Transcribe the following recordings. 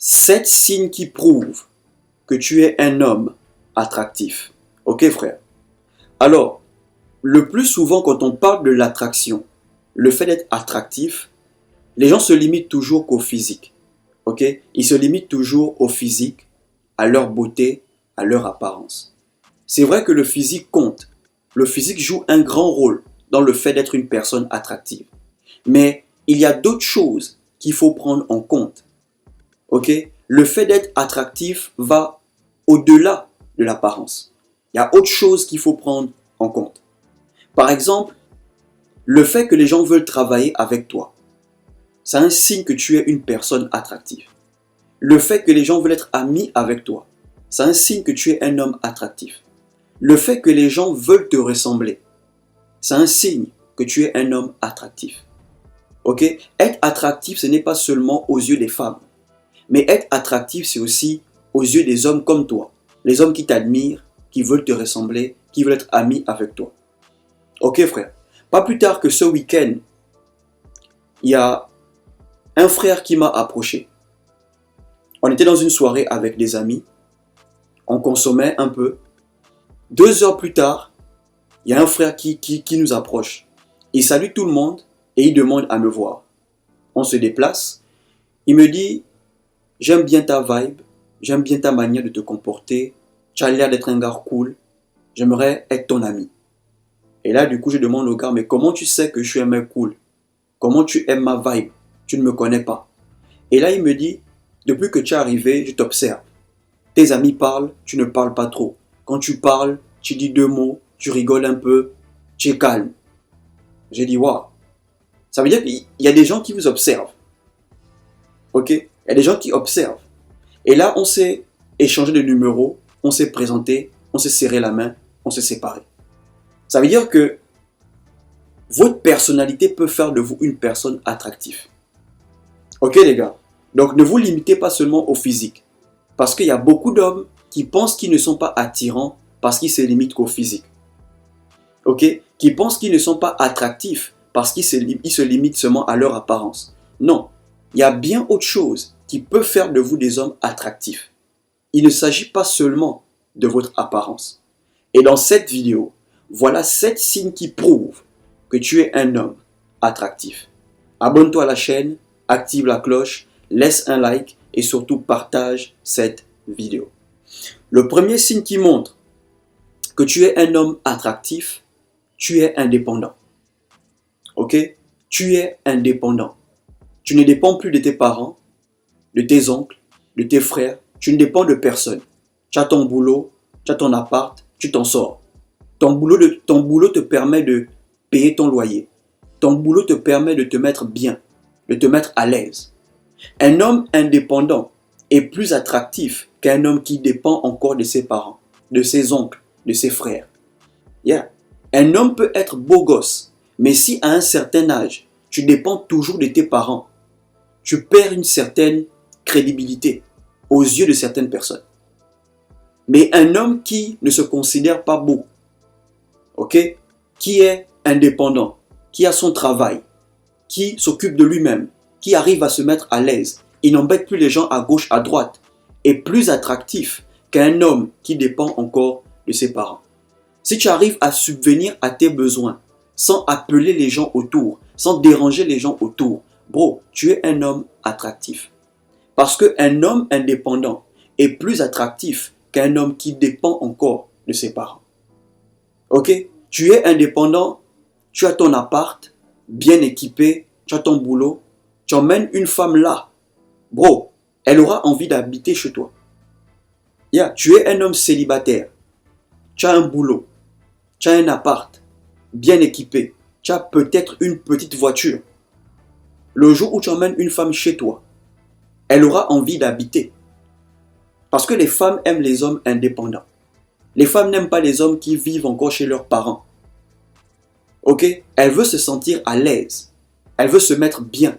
7 signes qui prouvent que tu es un homme attractif. Ok frère? Alors, le plus souvent quand on parle de l'attraction, le fait d'être attractif, les gens se limitent toujours qu'au physique. Ok? Ils se limitent toujours au physique, à leur beauté, à leur apparence. C'est vrai que le physique compte. Le physique joue un grand rôle dans le fait d'être une personne attractive. Mais il y a d'autres choses qu'il faut prendre en compte. Ok? Le fait d'être attractif va au-delà de l'apparence. Il y a autre chose qu'il faut prendre en compte. Par exemple, le fait que les gens veulent travailler avec toi, c'est un signe que tu es une personne attractive. Le fait que les gens veulent être amis avec toi, c'est un signe que tu es un homme attractif. Le fait que les gens veulent te ressembler, c'est un signe que tu es un homme attractif. Ok? Être attractif, ce n'est pas seulement aux yeux des femmes. Mais être attractif, c'est aussi aux yeux des hommes comme toi. Les hommes qui t'admirent, qui veulent te ressembler, qui veulent être amis avec toi. Ok frère? Pas plus tard que ce week-end, il y a un frère qui m'a approché. On était dans une soirée avec des amis. On consommait un peu. 2 heures plus tard, il y a un frère qui nous approche. Il salue tout le monde et il demande à me voir. On se déplace. Il me dit, j'aime bien ta vibe, j'aime bien ta manière de te comporter. Tu as l'air d'être un gars cool. J'aimerais être ton ami. Et là, du coup, je demande au gars, mais comment tu sais que je suis un mec cool? Comment tu aimes ma vibe? Tu ne me connais pas. Et là, il me dit, depuis que tu es arrivé, je t'observe. Tes amis parlent, tu ne parles pas trop. Quand tu parles, tu dis 2 mots, tu rigoles un peu, tu es calme. J'ai dit, waouh. Ça veut dire qu'il y a des gens qui vous observent. Ok? Il y a des gens qui observent. Et là, on s'est échangé de numéros, on s'est présenté, on s'est serré la main, on s'est séparé. Ça veut dire que votre personnalité peut faire de vous une personne attractive. Ok les gars? Donc ne vous limitez pas seulement au physique. Parce qu'il y a beaucoup d'hommes qui pensent qu'ils ne sont pas attirants parce qu'ils se limitent qu'au physique. Ok? Qui pensent qu'ils ne sont pas attractifs parce qu'ils se limitent seulement à leur apparence. Non, il y a bien autre chose qui peut faire de vous des hommes attractifs. Il ne s'agit pas seulement de votre apparence. Et dans cette vidéo, voilà 7 signes qui prouvent que tu es un homme attractif. Abonne-toi à la chaîne, active la cloche, laisse un like et surtout partage cette vidéo. Le premier signe qui montre que tu es un homme attractif, tu es indépendant. Ok? Tu es indépendant. Tu ne dépends plus de tes parents, de tes oncles, de tes frères. Tu ne dépends de personne. Tu as ton boulot, tu as ton appart, tu t'en sors. Ton boulot te permet de payer ton loyer. Ton boulot te permet de te mettre bien, de te mettre à l'aise. Un homme indépendant est plus attractif qu'un homme qui dépend encore de ses parents, de ses oncles, de ses frères. Yeah. Un homme peut être beau gosse, mais si à un certain âge, tu dépends toujours de tes parents, tu perds une certaine crédibilité aux yeux de certaines personnes. Mais un homme qui ne se considère pas beau, ok, qui est indépendant, qui a son travail, qui s'occupe de lui-même, qui arrive à se mettre à l'aise, il n'embête plus les gens à gauche, à droite, est plus attractif qu'un homme qui dépend encore de ses parents. Si tu arrives à subvenir à tes besoins sans appeler les gens autour, sans déranger les gens autour, bro, tu es un homme attractif. Parce qu'un homme indépendant est plus attractif qu'un homme qui dépend encore de ses parents. Ok? Tu es indépendant, tu as ton appart, bien équipé, tu as ton boulot, tu emmènes une femme là. Bro, elle aura envie d'habiter chez toi. Yeah, tu es un homme célibataire, tu as un boulot, tu as un appart, bien équipé, tu as peut-être une petite voiture. Le jour où tu emmènes une femme chez toi, elle aura envie d'habiter. Parce que les femmes aiment les hommes indépendants. Les femmes n'aiment pas les hommes qui vivent encore chez leurs parents. Ok? Elle veut se sentir à l'aise. Elle veut se mettre bien.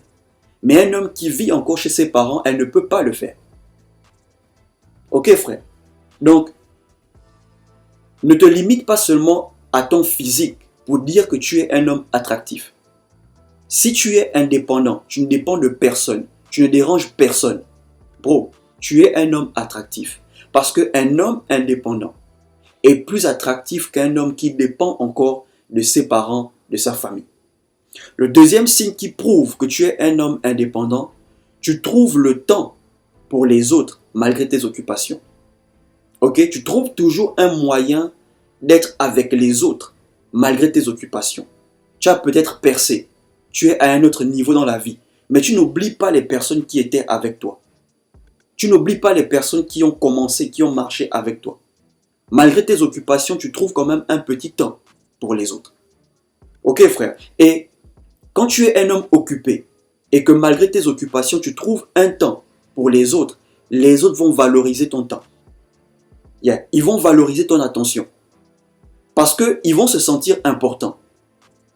Mais un homme qui vit encore chez ses parents, elle ne peut pas le faire. Ok frère? Donc, ne te limite pas seulement à ton physique pour dire que tu es un homme attractif. Si tu es indépendant, tu ne dépends de personne, tu ne déranges personne, Bro, tu es un homme attractif. Parce qu'un homme indépendant est plus attractif qu'un homme qui dépend encore de ses parents, de sa famille. Le deuxième signe qui prouve que tu es un homme indépendant, tu trouves le temps pour les autres malgré tes occupations. Ok, tu trouves toujours un moyen d'être avec les autres malgré tes occupations. Tu as peut-être percé, tu es à un autre niveau dans la vie, mais tu n'oublies pas les personnes qui étaient avec toi. Tu n'oublies pas les personnes qui ont commencé, qui ont marché avec toi. Malgré tes occupations, tu trouves quand même un petit temps pour les autres. Ok frère? Et quand tu es un homme occupé et que malgré tes occupations, tu trouves un temps pour les autres vont valoriser ton temps. Ils vont valoriser ton attention. Parce qu'ils vont se sentir importants.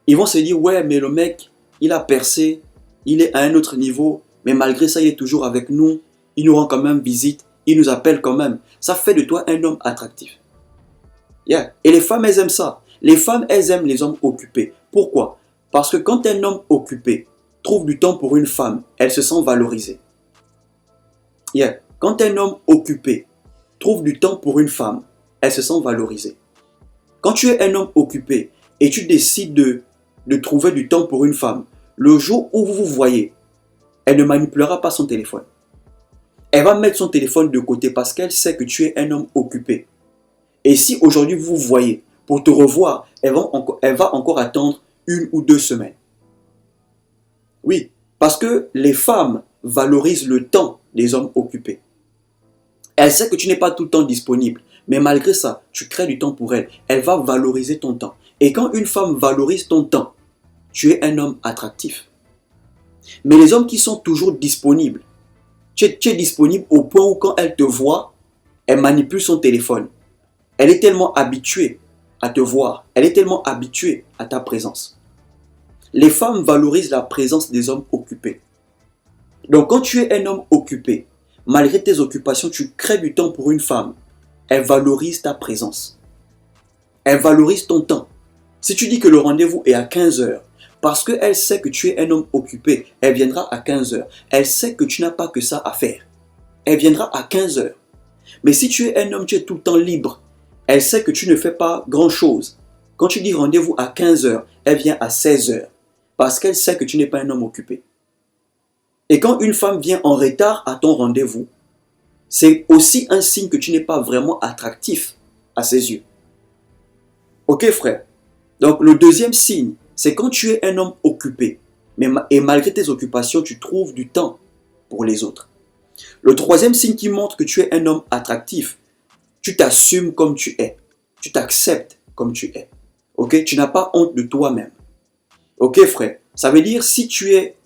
Ils vont se dire, ouais, mais le mec, il a percé, il est à un autre niveau, mais malgré ça, il est toujours avec nous, il nous rend quand même visite, il nous appelle quand même. Ça fait de toi un homme attractif. Et les femmes, elles aiment ça. Les femmes, elles aiment les hommes occupés. Pourquoi? Parce que quand un homme occupé trouve du temps pour une femme, elle se sent valorisée. Quand un homme occupé trouve du temps pour une femme, elle se sent valorisée. Quand tu es un homme occupé et tu décides de trouver du temps pour une femme, le jour où vous vous voyez, elle ne manipulera pas son téléphone. Elle va mettre son téléphone de côté parce qu'elle sait que tu es un homme occupé. Et si aujourd'hui vous vous voyez, pour te revoir, elle va encore attendre 1 ou 2 semaines. Oui, parce que les femmes valorisent le temps des hommes occupés. Elle sait que tu n'es pas tout le temps disponible, mais malgré ça, tu crées du temps pour elle. Elle va valoriser ton temps. Et quand une femme valorise ton temps, tu es un homme attractif. Mais les hommes qui sont toujours disponibles, tu es disponible au point où quand elle te voit, elle manipule son téléphone. Elle est tellement habituée à te voir. Elle est tellement habituée à ta présence. Les femmes valorisent la présence des hommes occupés. Donc quand tu es un homme occupé, malgré tes occupations, tu crées du temps pour une femme. Elle valorise ta présence. Elle valorise ton temps. Si tu dis que le rendez-vous est à 15 heures, parce qu'elle sait que tu es un homme occupé, elle viendra à 15 heures. Elle sait que tu n'as pas que ça à faire. Elle viendra à 15 heures. Mais si tu es un homme, tu es tout le temps libre. Elle sait que tu ne fais pas grand-chose. Quand tu dis rendez-vous à 15 heures, elle vient à 16 heures. Parce qu'elle sait que tu n'es pas un homme occupé. Et quand une femme vient en retard à ton rendez-vous, c'est aussi un signe que tu n'es pas vraiment attractif à ses yeux. Ok frère? Donc le deuxième signe, c'est quand tu es un homme occupé, et malgré tes occupations, tu trouves du temps pour les autres. Le troisième signe qui montre que tu es un homme attractif, tu t'assumes comme tu es. Tu t'acceptes comme tu es. Ok? Tu n'as pas honte de toi-même. Ok frère? Ça veut dire si tu es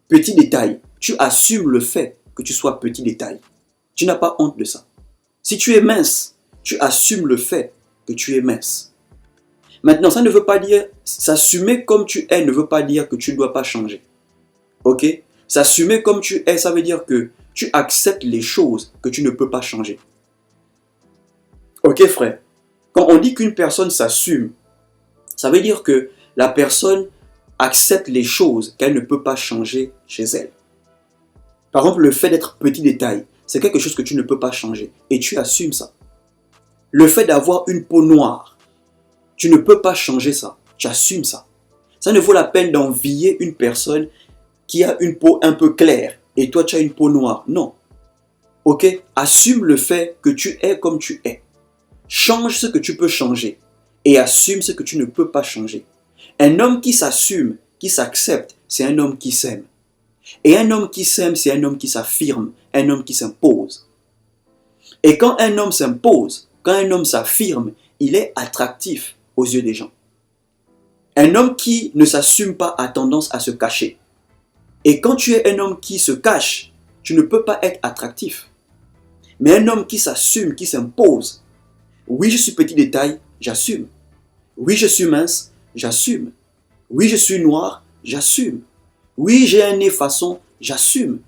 petit détail, tu assumes le fait que tu sois petit détail. Tu n'as pas honte de ça. Si tu es mince, tu assumes le fait que tu es mince. Maintenant, ça ne veut pas dire, s'assumer comme tu es ne veut pas dire que tu ne dois pas changer. Ok? S'assumer comme tu es, ça veut dire que tu acceptes les choses que tu ne peux pas changer. Ok frère? Quand on dit qu'une personne s'assume, ça veut dire que la personne accepte les choses qu'elle ne peut pas changer chez elle. Par exemple, le fait d'être petit détail, c'est quelque chose que tu ne peux pas changer. Et tu assumes ça. Le fait d'avoir une peau noire, tu ne peux pas changer ça. Tu assumes ça. Ça ne vaut la peine d'envier une personne qui a une peau un peu claire et toi tu as une peau noire. Non. Ok? Assume le fait que tu es comme tu es. Change ce que tu peux changer et assume ce que tu ne peux pas changer. Un homme qui s'assume, qui s'accepte, c'est un homme qui s'aime. Et un homme qui s'aime, c'est un homme qui s'affirme, un homme qui s'impose. Et quand un homme s'impose, quand un homme s'affirme, il est attractif aux yeux des gens. Un homme qui ne s'assume pas a tendance à se cacher. Et quand tu es un homme qui se cache, tu ne peux pas être attractif. Mais un homme qui s'assume, qui s'impose, oui, je suis petit détail, j'assume. Oui, je suis mince, j'assume. Oui, je suis noir, j'assume. Oui, j'ai un nez façon, j'assume.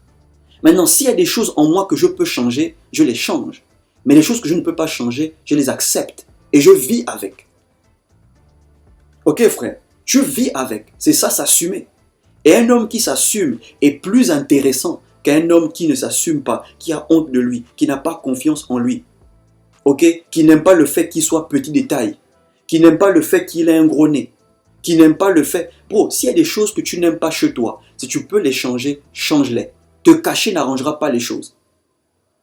Maintenant, s'il y a des choses en moi que je peux changer, je les change. Mais les choses que je ne peux pas changer, je les accepte. Et je vis avec. Ok frère, tu vis avec. C'est ça s'assumer. Et un homme qui s'assume est plus intéressant qu'un homme qui ne s'assume pas, qui a honte de lui, qui n'a pas confiance en lui, ok, qui n'aime pas le fait qu'il soit petit de taille, qui n'aime pas le fait qu'il ait un gros nez, qui n'aime pas le fait... Bro, s'il y a des choses que tu n'aimes pas chez toi, si tu peux les changer, change-les. Te cacher n'arrangera pas les choses.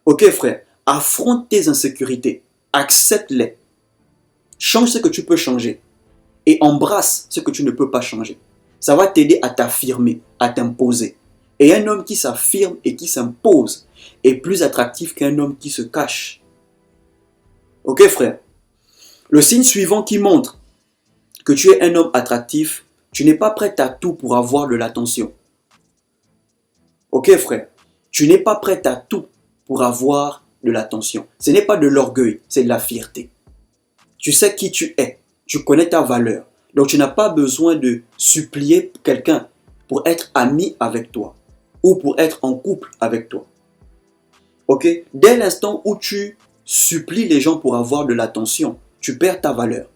Ok frère, affronte tes insécurités, accepte-les, change ce que tu peux changer et embrasse ce que tu ne peux pas changer. Ça va t'aider à t'affirmer, à t'imposer. Et un homme qui s'affirme et qui s'impose est plus attractif qu'un homme qui se cache. Ok frère? Le signe suivant qui montre que tu es un homme attractif, tu n'es pas prêt à tout pour avoir de l'attention. Ok frère? Tu n'es pas prêt à tout pour avoir de l'attention. Ce n'est pas de l'orgueil, c'est de la fierté. Tu sais qui tu es, tu connais ta valeur. Donc tu n'as pas besoin de supplier quelqu'un pour être ami avec toi ou pour être en couple avec toi. Ok? Dès l'instant où tu supplies les gens pour avoir de l'attention, tu perds ta valeur.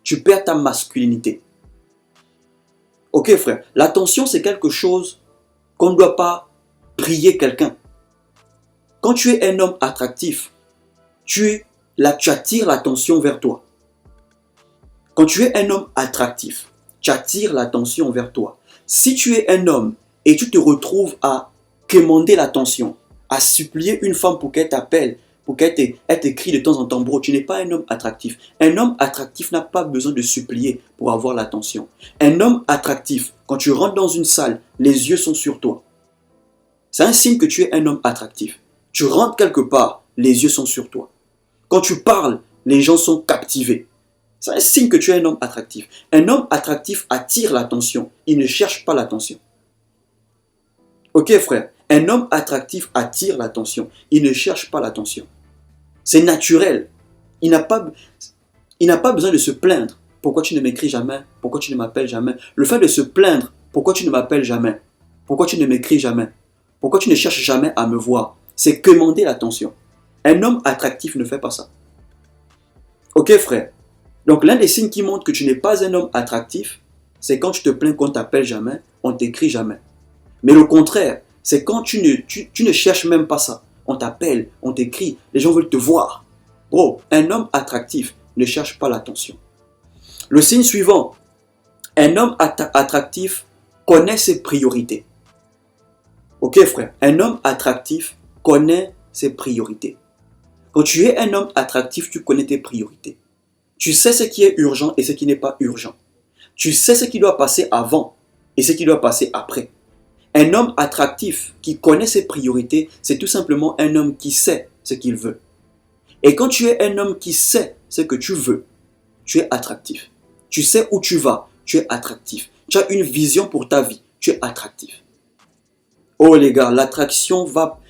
Tu perds ta masculinité. Ok frère, l'attention c'est quelque chose qu'on ne doit pas prier quelqu'un. Quand tu es un homme attractif, tu attires l'attention vers toi. Quand tu es un homme attractif, tu attires l'attention vers toi. Si tu es un homme et tu te retrouves à quémander l'attention, à supplier une femme pour qu'elle t'appelle, pour qu'elle t'écrit de temps en temps, bro, tu n'es pas un homme attractif. Un homme attractif n'a pas besoin de supplier pour avoir l'attention. Un homme attractif, quand tu rentres dans une salle, les yeux sont sur toi. C'est un signe que tu es un homme attractif. Tu rentres quelque part, les yeux sont sur toi. Quand tu parles, les gens sont captivés. C'est un signe que tu es un homme attractif. Un homme attractif attire l'attention. Il ne cherche pas l'attention. Ok frère, un homme attractif attire l'attention. Il ne cherche pas l'attention. C'est naturel. Il n'a pas besoin de se plaindre. Pourquoi tu ne m'écris jamais? Pourquoi tu ne m'appelles jamais? Le fait de se plaindre, pourquoi tu ne m'appelles jamais? Pourquoi tu ne m'écris jamais? Pourquoi tu ne cherches jamais à me voir? C'est quémander l'attention. Un homme attractif ne fait pas ça. Ok frère? Donc l'un des signes qui montre que tu n'es pas un homme attractif, c'est quand tu te plains qu'on ne t'appelle jamais, on ne t'écrit jamais. Mais le contraire, c'est quand tu ne cherches même pas ça. On t'appelle, on t'écrit, les gens veulent te voir. Bro, un homme attractif ne cherche pas l'attention. Le signe suivant, un homme attractif connaît ses priorités. Ok frère, un homme attractif connaît ses priorités. Quand tu es un homme attractif, tu connais tes priorités. Tu sais ce qui est urgent et ce qui n'est pas urgent. Tu sais ce qui doit passer avant et ce qui doit passer après. Un homme attractif qui connaît ses priorités, c'est tout simplement un homme qui sait ce qu'il veut. Et quand tu es un homme qui sait ce que tu veux, tu es attractif. Tu sais où tu vas, tu es attractif. Tu as une vision pour ta vie, tu es attractif. Oh les gars, l'attraction va...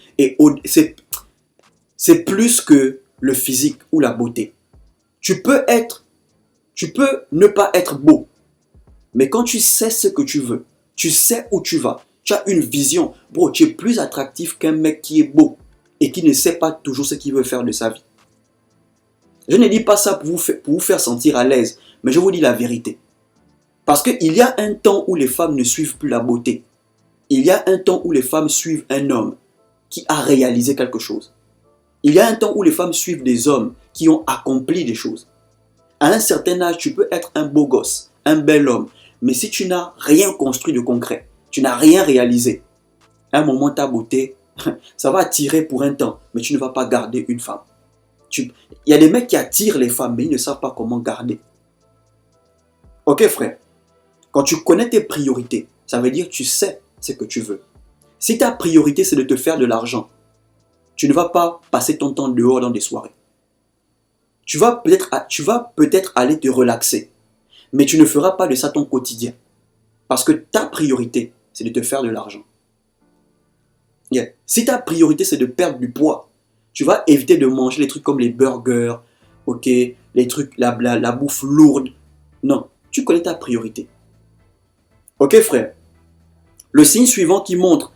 C'est plus que le physique ou la beauté. Tu peux ne pas être beau. Mais quand tu sais ce que tu veux, tu sais où tu vas, tu as une vision. Bro, tu es plus attractif qu'un mec qui est beau et qui ne sait pas toujours ce qu'il veut faire de sa vie. Je ne dis pas ça pour vous faire sentir à l'aise, mais je vous dis la vérité. Parce qu'il y a un temps où les femmes ne suivent plus la beauté. Il y a un temps où les femmes suivent un homme qui a réalisé quelque chose. Il y a un temps où les femmes suivent des hommes qui ont accompli des choses. À un certain âge, tu peux être un beau gosse, un bel homme, mais si tu n'as rien construit de concret, tu n'as rien réalisé, à un moment ta beauté, ça va attirer pour un temps, mais tu ne vas pas garder une femme. Il y a des mecs qui attirent les femmes, mais ils ne savent pas comment garder. Ok frère, quand tu connais tes priorités, ça veut dire que tu sais ce que tu veux. Si ta priorité c'est de te faire de l'argent, tu ne vas pas passer ton temps dehors dans des soirées. Tu vas peut-être aller te relaxer, mais tu ne feras pas de ça ton quotidien. Parce que ta priorité, c'est de te faire de l'argent. Yeah. Si ta priorité, c'est de perdre du poids, tu vas éviter de manger les trucs comme les burgers, ok, les trucs, la bouffe lourde. Non, tu connais ta priorité. Ok frère, le signe suivant qui montre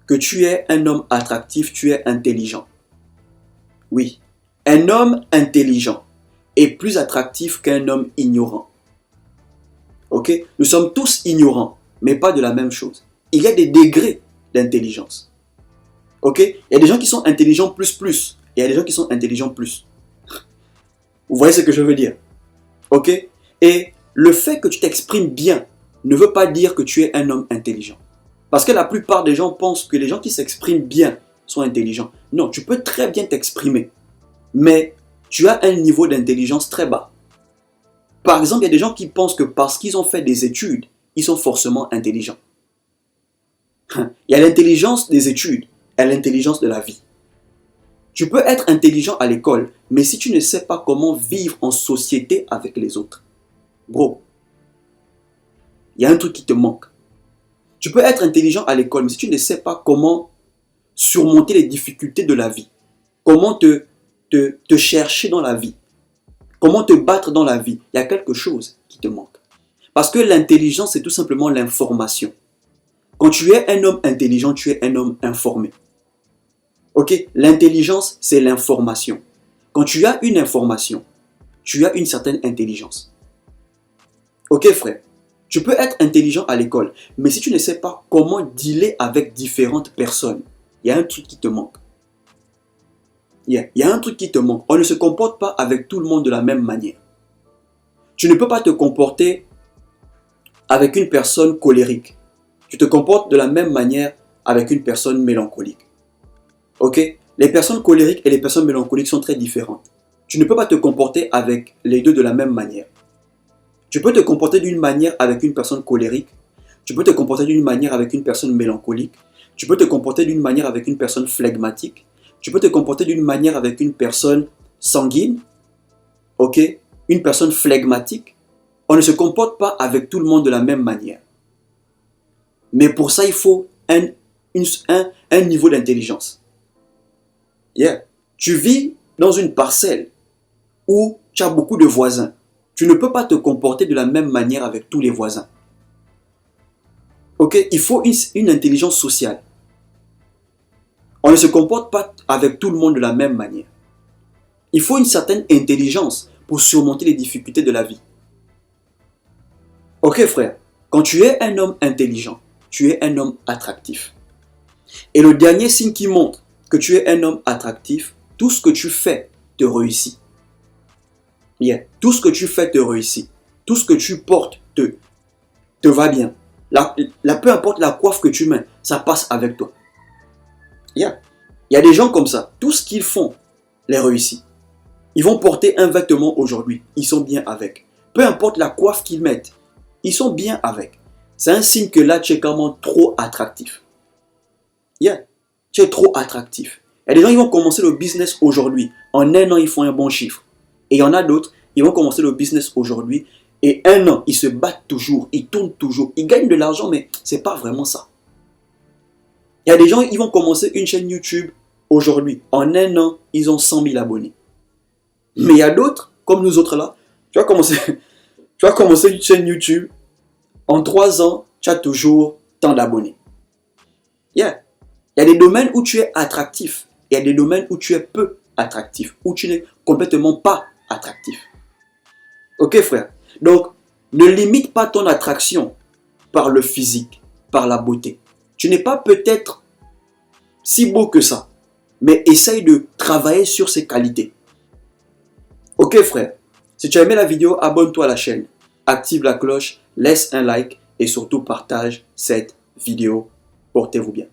que tu es un homme attractif, tu es intelligent. Oui, un homme intelligent est plus attractif qu'un homme ignorant. Ok? Nous sommes tous ignorants, mais pas de la même chose. Il y a des degrés d'intelligence. Ok? Il y a des gens qui sont intelligents plus plus. Et il y a des gens qui sont intelligents plus. Vous voyez ce que je veux dire? Ok? Et le fait que tu t'exprimes bien ne veut pas dire que tu es un homme intelligent. Parce que la plupart des gens pensent que les gens qui s'expriment bien sont intelligents. Non, tu peux très bien t'exprimer. Mais tu as un niveau d'intelligence très bas. Par exemple, il y a des gens qui pensent que parce qu'ils ont fait des études, ils sont forcément intelligents. Il y a l'intelligence des études et l'intelligence de la vie. Tu peux être intelligent à l'école, mais si tu ne sais pas comment vivre en société avec les autres, bro, il y a un truc qui te manque. Tu peux être intelligent à l'école, mais si tu ne sais pas comment surmonter les difficultés de la vie, comment te chercher dans la vie, comment te battre dans la vie, il y a quelque chose qui te manque. Parce que l'intelligence, c'est tout simplement l'information. Quand tu es un homme intelligent, tu es un homme informé. Ok? L'intelligence, c'est l'information. Quand tu as une information, tu as une certaine intelligence. Ok, frère? Tu peux être intelligent à l'école, mais si tu ne sais pas comment dealer avec différentes personnes, il y a un truc qui te manque. Il y a un truc qui te manque. On ne se comporte pas avec tout le monde de la même manière. Tu ne peux pas te comporter avec une personne colérique. Tu te comportes de la même manière avec une personne mélancolique. Ok? Les personnes colériques et les personnes mélancoliques sont très différentes. Tu ne peux pas te comporter avec les deux de la même manière. Tu peux te comporter d'une manière avec une personne colérique. Tu peux te comporter d'une manière avec une personne mélancolique. Tu peux te comporter d'une manière avec une personne flegmatique. Tu peux te comporter d'une manière avec une personne sanguine. Ok? Une personne flegmatique. On ne se comporte pas avec tout le monde de la même manière. Mais pour ça, il faut un niveau d'intelligence. Yeah. Tu vis dans une parcelle où tu as beaucoup de voisins. Tu ne peux pas te comporter de la même manière avec tous les voisins. Ok? Il faut une intelligence sociale. On ne se comporte pas avec tout le monde de la même manière. Il faut une certaine intelligence pour surmonter les difficultés de la vie. Ok, frère? Quand tu es un homme intelligent, tu es un homme attractif. Et le dernier signe qui montre que tu es un homme attractif, tout ce que tu fais te réussit. Yeah. Tout ce que tu fais te réussit. Tout ce que tu portes te va bien. Peu importe la coiffe que tu mets, ça passe avec toi. Yeah. Il y a des gens comme ça. Tout ce qu'ils font les réussit. Ils vont porter un vêtement aujourd'hui. Ils sont bien avec. Peu importe la coiffe qu'ils mettent, ils sont bien avec. C'est un signe que là, tu es quand même trop attractif. Yeah. Tu es trop attractif. Il y a des gens qui vont commencer le business aujourd'hui. En un an, ils font un bon chiffre. Et il y en a d'autres, ils vont commencer le business aujourd'hui. Et un an, ils se battent toujours. Ils tournent toujours. Ils gagnent de l'argent, mais ce n'est pas vraiment ça. Il y a des gens qui vont commencer une chaîne YouTube aujourd'hui. En un an, ils ont 100 000 abonnés. Mais il y a d'autres, comme nous autres là. Tu vas commencer une chaîne YouTube. En 3 ans, tu as toujours tant d'abonnés. Yeah. Il y a des domaines où tu es attractif. Il y a des domaines où tu es peu attractif. Où tu n'es complètement pas attractif. Ok, frère? Donc, ne limite pas ton attraction par le physique, par la beauté. Tu n'es pas peut-être si beau que ça. Mais essaye de travailler sur ses qualités. Ok, frère? Si tu as aimé la vidéo, abonne-toi à la chaîne. Active la cloche, laisse un like et surtout partage cette vidéo. Portez-vous bien.